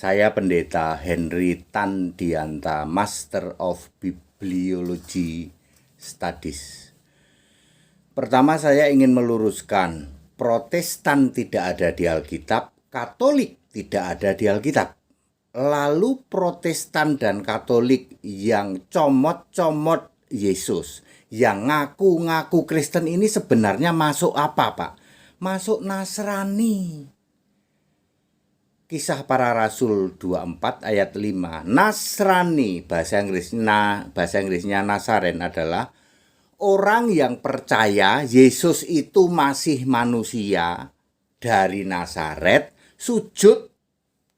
Saya Pendeta Henry Tandianta, Master of Bibliology Studies. Pertama saya ingin meluruskan, Protestan tidak ada di Alkitab, Katolik tidak ada di Alkitab. Lalu Protestan dan Katolik yang comot-comot Yesus, yang ngaku-ngaku Kristen ini sebenarnya masuk apa, Pak? Masuk Nasrani. Kisah Para Rasul 24 ayat 5. Nasrani, bahasa Inggrisnya Nasaren adalah orang yang percaya Yesus itu masih manusia dari Nazaret, sujud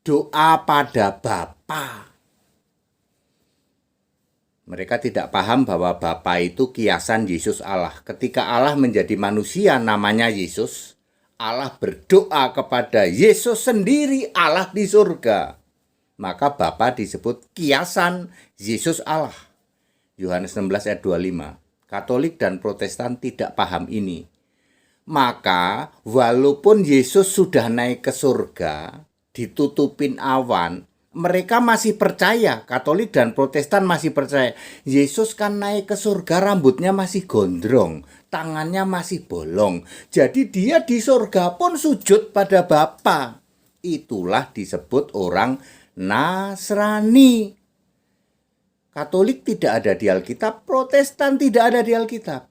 doa pada Bapa. Mereka tidak paham bahwa Bapa itu kiasan Yesus Allah. Ketika Allah menjadi manusia namanya Yesus, Allah berdoa kepada Yesus sendiri, Allah di surga. Maka Bapa disebut kiasan Yesus Allah. Yohanes 16 ayat 25. Katolik dan Protestan tidak paham ini. Maka walaupun Yesus sudah naik ke surga, ditutupin awan, mereka masih percaya, Katolik dan Protestan masih percaya, Yesus kan naik ke surga, rambutnya masih gondrong, tangannya masih bolong. Jadi dia di surga pun sujud pada Bapa. Itulah disebut orang Nasrani. Katolik tidak ada di Alkitab, Protestan tidak ada di Alkitab.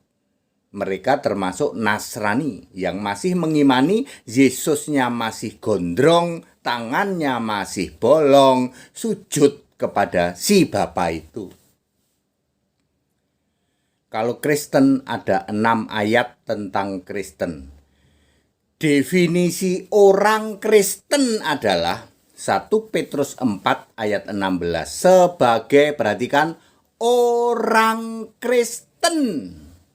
Mereka termasuk Nasrani yang masih mengimani Yesusnya masih gondrong, tangannya masih bolong, sujud kepada si Bapa itu. Kalau Kristen ada 6 ayat tentang Kristen. Definisi orang Kristen adalah 1 Petrus 4 ayat 16 sebagai, perhatikan, orang Kristen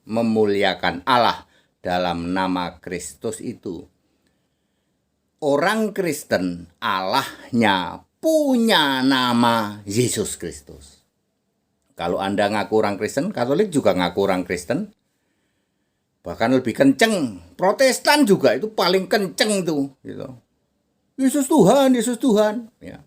memuliakan Allah dalam nama Kristus itu. Orang Kristen, Allahnya punya nama Yesus Kristus. Kalau Anda ngaku orang Kristen, Katolik juga ngaku orang Kristen. Bahkan lebih kenceng. Protestan juga itu paling kenceng tuh, gitu. Yesus Tuhan, Yesus Tuhan. Ya.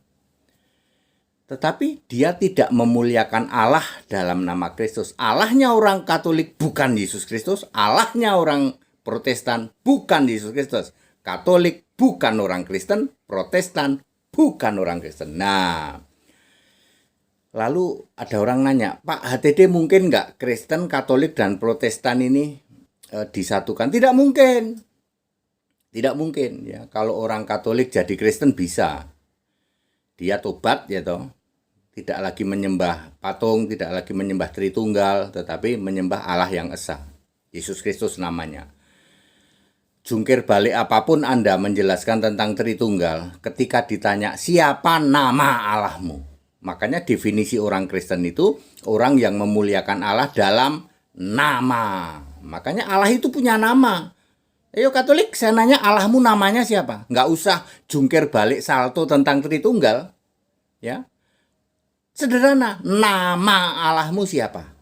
Tetapi dia tidak memuliakan Allah dalam nama Kristus. Allahnya orang Katolik bukan Yesus Kristus. Allahnya orang Protestan bukan Yesus Kristus. Katolik bukan orang Kristen. Protestan bukan orang Kristen. Nah, lalu ada orang nanya, Pak, HTD mungkin nggak Kristen, Katolik, dan Protestan ini disatukan? Tidak mungkin. Tidak mungkin. Ya. Kalau orang Katolik jadi Kristen bisa. Dia tobat, ya toh. Tidak lagi menyembah patung, tidak lagi menyembah Tritunggal, tetapi menyembah Allah yang esa. Yesus Kristus namanya. Jungkir balik apapun Anda menjelaskan tentang Tritunggal, ketika ditanya siapa nama Allahmu, makanya definisi orang Kristen itu orang yang memuliakan Allah dalam nama. Makanya Allah itu punya nama. Ayo Katolik, saya nanya Allahmu namanya siapa? Nggak usah jungkir balik salto tentang Tritunggal. Ya. Sederhana, nama Allahmu siapa?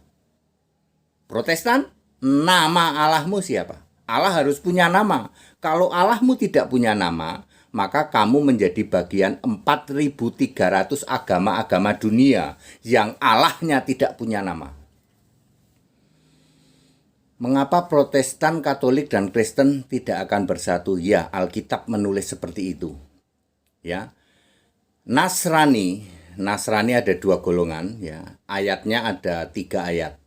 Protestan, nama Allahmu siapa? Allah harus punya nama. Kalau Allahmu tidak punya nama, maka kamu menjadi bagian 4.300 agama-agama dunia yang Allahnya tidak punya nama. Mengapa Protestan, Katolik, dan Kristen tidak akan bersatu? Ya, Alkitab menulis seperti itu. Ya. Nasrani ada 2 golongan, ya. Ayatnya ada 3 ayat.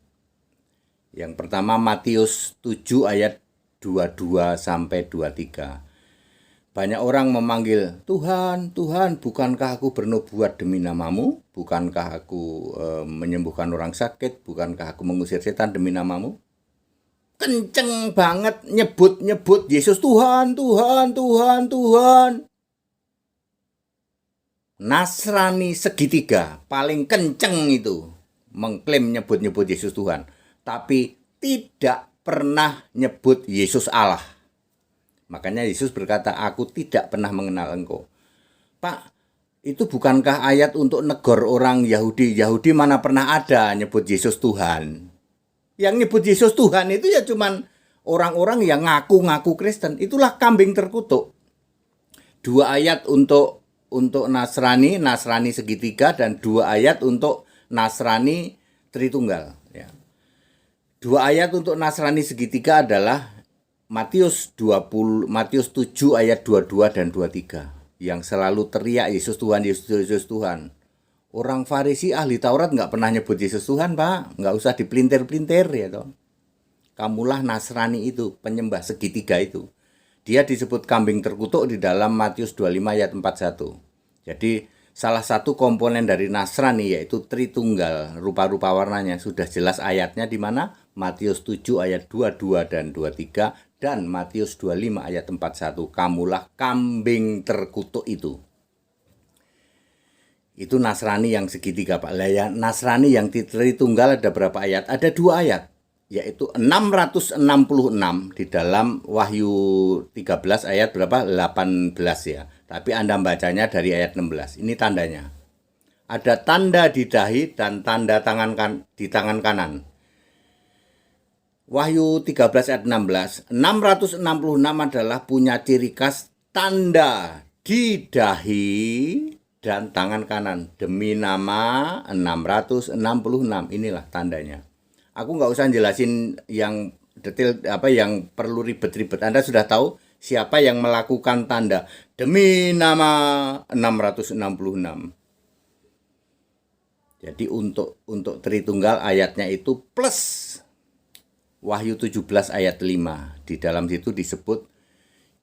Yang pertama Matius 7 ayat 22 sampai 23. Banyak orang memanggil, Tuhan, Tuhan, bukankah aku bernubuat demi namamu? Bukankah aku menyembuhkan orang sakit? Bukankah aku mengusir setan demi namamu? Kenceng banget nyebut Yesus Tuhan, Tuhan, Tuhan, Tuhan. Nasrani segitiga paling kenceng itu mengklaim nyebut Yesus Tuhan, tapi tidak pernah nyebut Yesus Allah. Makanya Yesus berkata, aku tidak pernah mengenal engkau. Pak, itu bukankah ayat untuk negor orang Yahudi? Yahudi mana pernah ada nyebut Yesus Tuhan? Yang nyebut Yesus Tuhan itu ya cuman orang-orang yang ngaku-ngaku Kristen. Itulah kambing terkutuk. 2 ayat untuk Nasrani, Nasrani segitiga, dan 2 ayat untuk Nasrani Tritunggal. Ya. 2 ayat untuk Nasrani segitiga adalah Matius 7 ayat 22 dan 23 yang selalu teriak Yesus Tuhan, Yesus Tuhan, Yesus Tuhan. Orang Farisi ahli Taurat nggak pernah nyebut Yesus Tuhan, Pak. Nggak usah dipelintir-pelintir ya toh. Kamulah Nasrani itu, penyembah segitiga itu. Dia disebut kambing terkutuk di dalam Matius 25 ayat 41. Jadi salah satu komponen dari Nasrani yaitu Tritunggal, rupa-rupa warnanya sudah jelas ayatnya di mana? Matius 7 ayat 22 dan 23 dan Matius 25 ayat 41. Kamulah kambing terkutuk itu. Itu Nasrani yang segitiga, Pak. Lah ya, Nasrani yang Tritunggal ada berapa ayat? Ada 2 ayat, yaitu 666 di dalam Wahyu 13 ayat berapa? 18 ya. Tapi Anda bacanya dari ayat 16. Ini tandanya. Ada tanda di dahi dan tanda di tangan kanan. Wahyu 13 ayat 16. 666 adalah punya ciri khas tanda di dahi dan tangan kanan. Demi nama 666. Inilah tandanya. Aku nggak usah jelasin yang detail yang perlu ribet-ribet. Anda sudah tahu siapa yang melakukan tanda demi nama 666. Jadi untuk Tritunggal ayatnya itu plus Wahyu 17 ayat 5. Di dalam situ disebut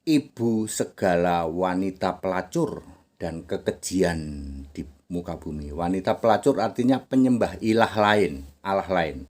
ibu segala wanita pelacur dan kekejian di muka bumi. Wanita pelacur artinya penyembah ilah lain, Allah lain.